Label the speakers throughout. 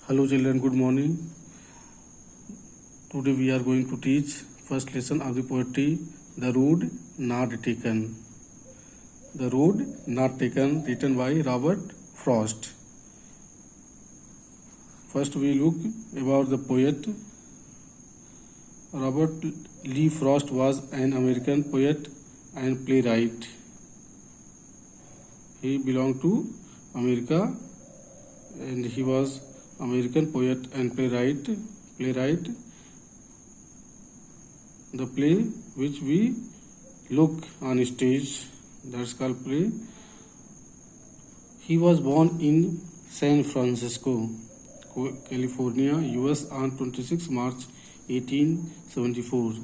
Speaker 1: Hello children, good morning. Today we are going to teach first lesson of the poetry, The Road Not Taken. The Road Not Taken, written by Robert Frost. First we look about the poet. Robert Lee Frost was an American poet and playwright. He belonged to America and he was American poet and playwright. The play which we look on stage, that's called play. He was born in San Francisco, California, US on 26 March 1874.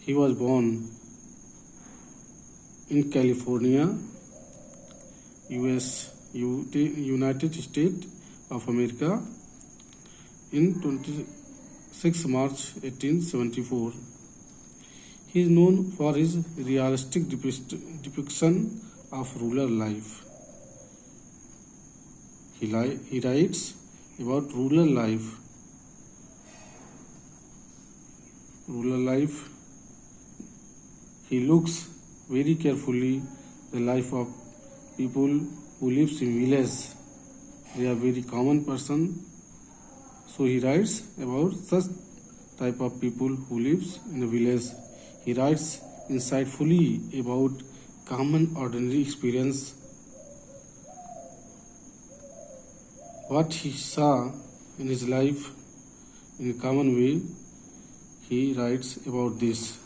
Speaker 1: He was born in California, US, United States of America in 26 March 1874. He is known for his realistic depiction of rural life. He writes about rural life. He looks very carefully the life of people who lives in village. They are very common person. So he writes about such type of people who lives in the village. He writes insightfully about common ordinary experience. What he saw in his life in a common way, he writes about this.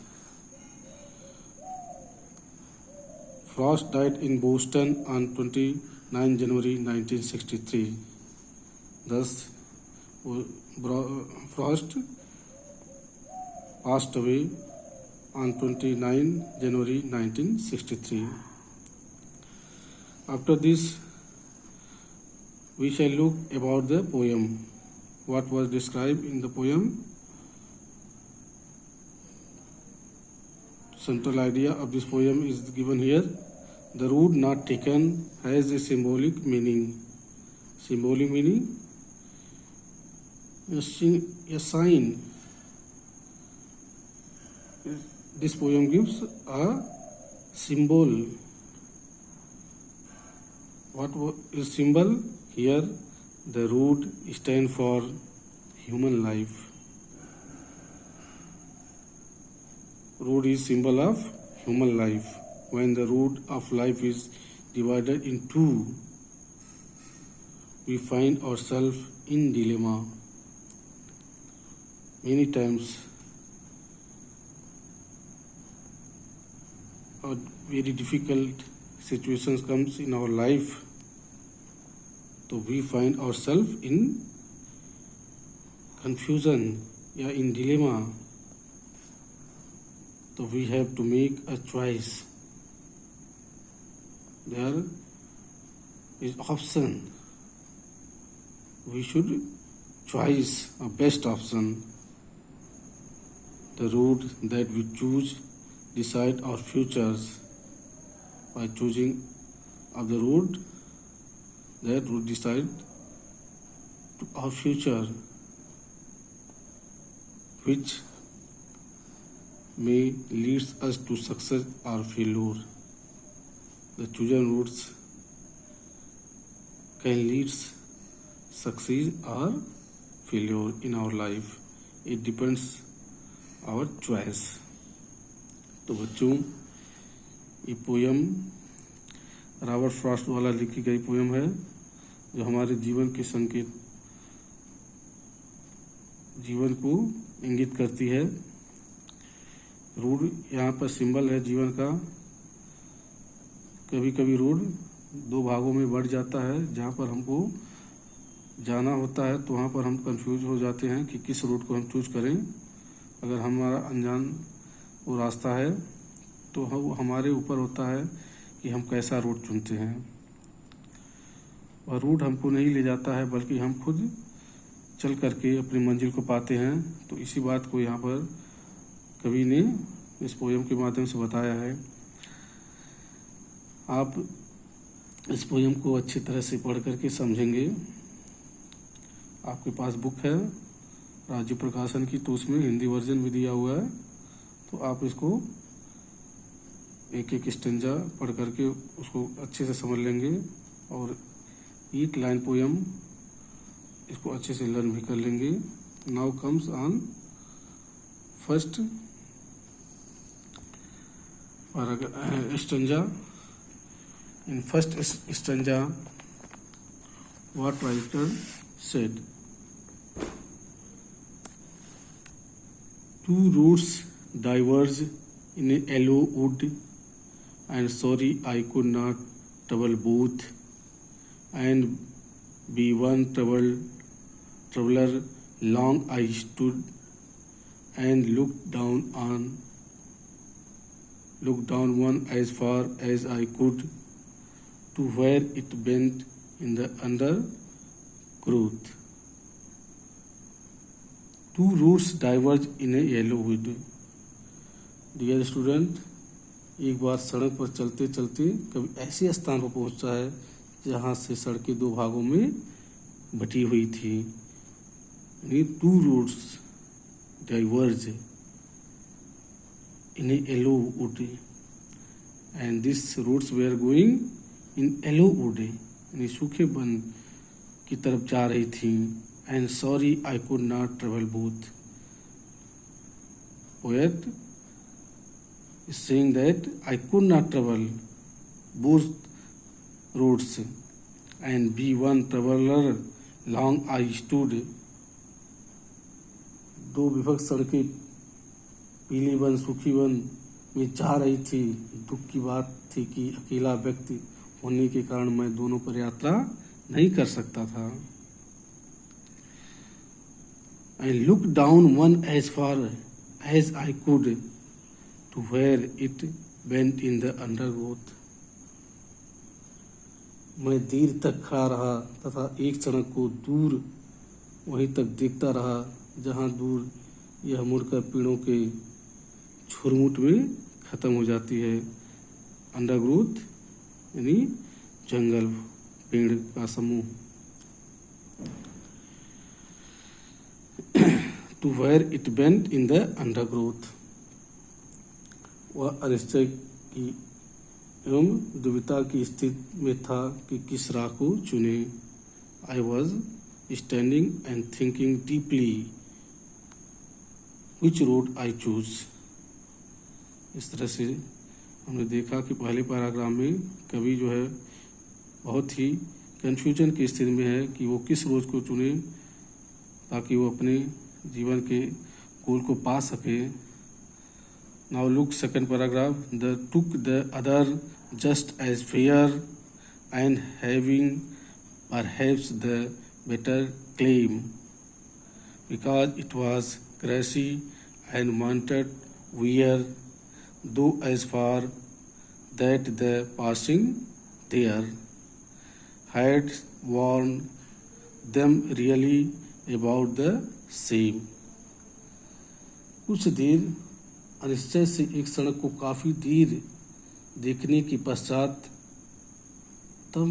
Speaker 1: Frost died in Boston on 29 January 1963. Thus, Frost passed away on 29 January 1963. After this, we shall look about the poem. What was described in the poem? Central idea of this poem is given here. The road not taken has a symbolic meaning. Symbolic meaning? A sign. This poem gives a symbol. What is symbol? Here, the road stands for human life. Road is symbol of human life. When the road of life is divided in two, we find ourselves in dilemma. Many times, very difficult situations comes in our life, so we find ourselves in confusion, in dilemma. So we have to make a choice. There is option. We should choose a best option. The road that we choose decide our futures. By choosing of the road that would decide our future, which may leads us to success or failure. The chosen routes can lead success or failure in our life. It depends our choice. तो बच्चों, ये poem Robert Frost द्वारा लिखी गई poem है जो हमारे जीवन के संकेत, जीवन को इंगित करती है। रोड यहाँ पर सिंबल है जीवन का। कभी कभी रोड दो भागों में बढ़ जाता है। जहाँ पर हमको जाना होता है तो वहाँ पर हम कंफ्यूज हो जाते हैं कि किस रूट को हम चूज करें। अगर हमारा अनजान वो रास्ता है तो हमारे ऊपर होता है कि हम कैसा रूट चुनते हैं। और रूट हमको नहीं ले जाता है बल्कि हम खुद चल करके अपनी मंजिल को पाते हैं। तो इसी बात को यहाँ पर कवि ने इस पोयम के माध्यम से बताया है। आप इस पोयम को अच्छी तरह से पढ़ करके समझेंगे आपके पास बुक है राज्य प्रकाशन की, तो उसमें हिंदी वर्जन भी दिया हुआ है, तो आप इसको एक एक स्टेंजा पढ़ करके उसको अच्छे से समझ लेंगे और ईट लाइन पोयम इसको अच्छे से लर्न भी कर लेंगे। Now comes on first stanza. In first stanza what writer said, two roads diverge in a yellow wood, and sorry I could not travel both, and be one traveler long I stood and looked down one as far as I could to where it bent in the undergrowth. Two roads diverge in a yellow wood. Dear student, एक बार सड़क पर चलते चलते कभी ऐसे स्थान पर पहुंचा है जहां से सड़कें दो भागों में बटी हुई थी। यानी two roads diverge in a yellow wood and this roads we are going in yellow wood, यानी सूखे वन की तरफ जा रही थी। And sorry I could not travel both. Poet is saying that I could not travel both roads and be one traveller long I stood. दो विभक्त सड़कें पीली वन सूखी वन में जा रही थी। दुख की बात थी कि अकेला व्यक्ति होने के कारण मैं दोनों पर यात्रा नहीं कर सकता था। I looked down one as far as I could to where it bent in the undergrowth. मैं देर तक खड़ा रहा तथा एक सड़क को दूर वहीं तक देखता रहा जहां दूर यह मुड़कर पेड़ों के झुरमुट में खत्म हो जाती है। अंडरग्रोथ यानी जंगल, पेड़ का समूह। To where it bent in the undergrowth, वह अनिश्चय की एवं दुविधा की स्थिति में था कि किस राह को चुने। I was standing and thinking deeply which road I choose. इस तरह से हमने देखा कि पहले पैराग्राफ में कवि जो है बहुत ही कन्फ्यूजन की स्थिति में है कि वो किस रोज को चुने ताकि वो अपने जीवन के गोल को पा सके। Now look second paragraph. The took the other just as fair and having perhaps the better claim because it was grassy and wanted wear, though as far that the passing there had warned them really about the same. कुछ देर अनिश्चय से एक सड़क को काफी देर देखने के पश्चात तब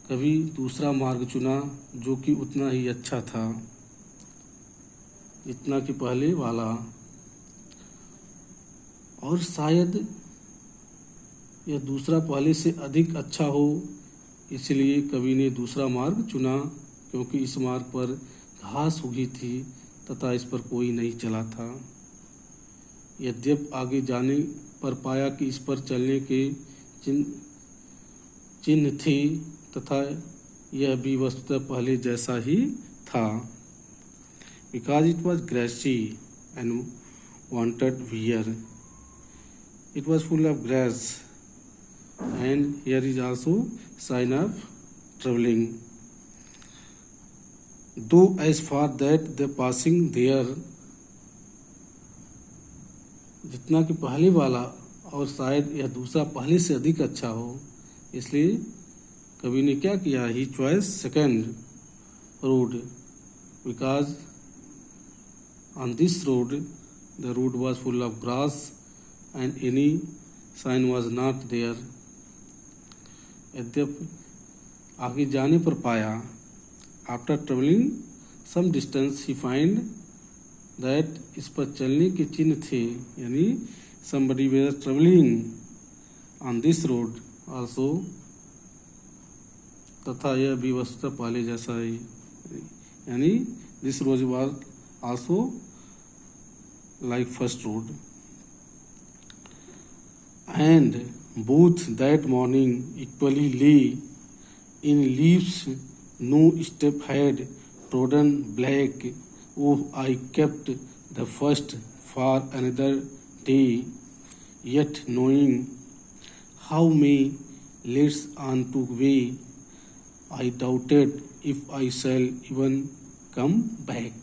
Speaker 1: कभी दूसरा मार्ग चुना जो कि उतना ही अच्छा था जितना कि पहले वाला, और शायद यह दूसरा पहले से अधिक अच्छा हो, इसलिए कवि ने दूसरा मार्ग चुना क्योंकि इस मार्ग पर घास उगी थी तथा इस पर कोई नहीं चला था। यद्यपि आगे जाने पर पाया कि इस पर चलने के चिन्ह थे तथा यह भी वस्तुतः पहले जैसा ही था। Because it was grassy and wanted wear, it was full of grass and here is also sign of traveling, though as far that the passing there, जितना कि पहले वाला और शायद यह दूसरा पहले से अधिक अच्छा हो, इसलिए कवि ने क्या किया, he choice second road because on this road the road was full of grass and any sign was not there. यद्यपि आगे जाने पर पाया after travelling some distance he find that इस पर चलने के चिन्ह थे, यानी somebody were traveling on this road also, तथा यह भी वस्तुतः पहले जैसा ही, यानी this road was also like first road. And both that morning equally lay in leaves, no step had trodden black. Oh, I kept the first for another day, yet knowing how may leads on to way, I doubted if I shall even come back.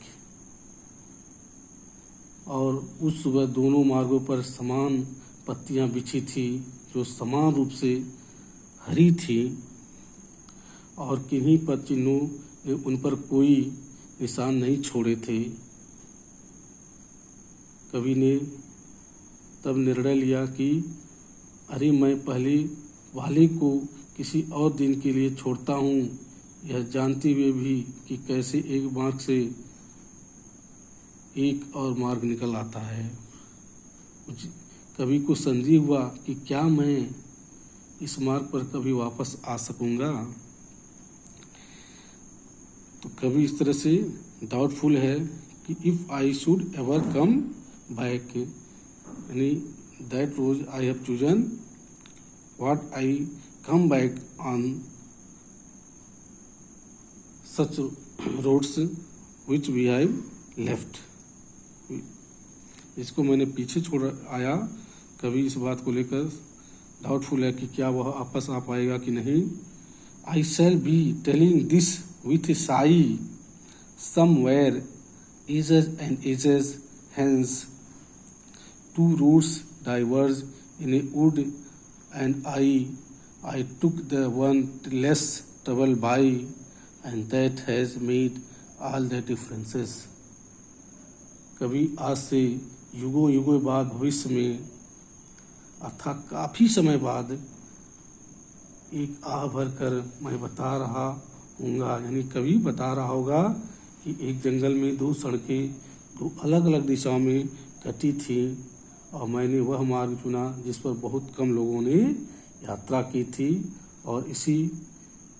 Speaker 1: और उस सुबह दोनों मार्गों पर समान पत्तियां बिछी थी जो समान रूप से हरी थी, और किन्हीं पद चिन्हों ने उन पर कोई निशान नहीं छोड़े थे। कवि ने तब निर्णय लिया कि अरे मैं पहले वाले को किसी और दिन के लिए छोड़ता हूँ, यह जानते हुए भी कि कैसे एक मार्ग से एक और मार्ग निकल आता है। कवि को संदेह हुआ कि क्या मैं इस मार्ग पर कभी वापस आ सकूंगा। तो कवि इस तरह से डाउटफुल है कि if I should ever come back, यानी that rose I have chosen what I come back on such roads which we have left. इसको मैंने पीछे छोड़ आया। कवि इस बात को लेकर डाउटफुल है कि क्या वह वापस आ पाएगा कि नहीं। I shall be telling this with a sigh, somewhere ages and ages hence, two roads diverge in a wood, and I took the one less traveled by, and that has made all the differences. कभी आज से युगों युगों बाद भविष्य में अर्थात काफ़ी समय बाद एक आह भरकर मैं बता रहा हूँगा, यानी कभी बता रहा होगा कि एक जंगल में दो सड़कें दो अलग अलग दिशाओं में कटी थी और मैंने वह मार्ग चुना जिस पर बहुत कम लोगों ने यात्रा की थी, और इसी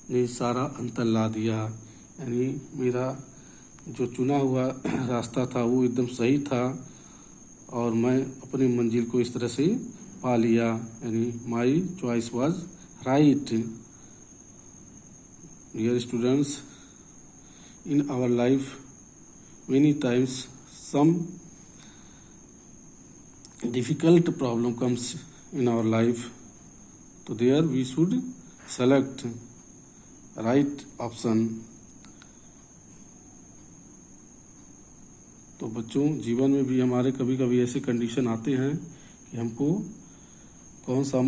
Speaker 1: ने सारा अंतर ला दिया। यानी मेरा जो चुना हुआ रास्ता था वो एकदम सही था और मैं अपनी मंजिल को इस तरह से पा लिया, यानी my choice was right. Dear students, in our life, many times some difficult problem comes in our life. So there we should select right option. तो बच्चों, जीवन में भी हमारे कभी कभी ऐसे कंडीशन आते हैं कि हमको कौन सा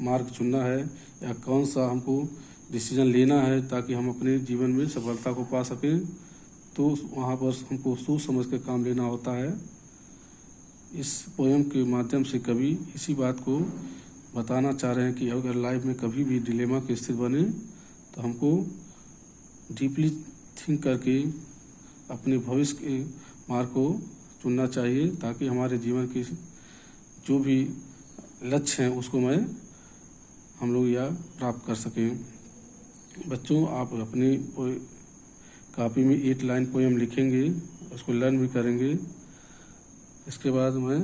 Speaker 1: मार्ग चुनना है या कौन सा हमको डिसीजन लेना है ताकि हम अपने जीवन में सफलता को पा सकें। तो वहाँ पर हमको सोच समझ कर काम लेना होता है। इस पोएम के माध्यम से कवि इसी बात को बताना चाह रहे हैं कि अगर लाइफ में कभी भी डिलेमा की स्थिति बने तो हमको डीपली थिंक करके अपने भविष्य के मार्ग को चुनना चाहिए ताकि हमारे जीवन के जो भी लक्ष्य हैं उसको हम लोग यह प्राप्त कर सकें। बच्चों, आप अपनी कॉपी में 8 लाइन पोएम लिखेंगे, उसको लर्न भी करेंगे। इसके बाद मैं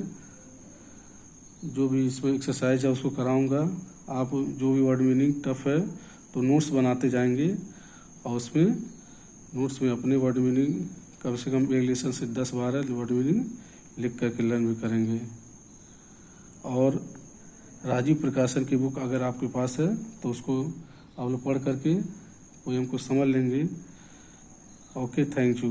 Speaker 1: जो भी इसमें एक्सरसाइज है उसको कराऊंगा। आप जो भी वर्ड मीनिंग टफ है तो नोट्स बनाते जाएंगे और उसमें नोट्स में अपने वर्ड मीनिंग कम से कम एक लेसन से 10-12 वर्ड मीनिंग लिख करके लर्न भी करेंगे। और राजीव प्रकाशन की बुक अगर आपके पास है तो उसको आप लोग पढ़ करके पोएम को समझ लेंगे। Okay, thank you.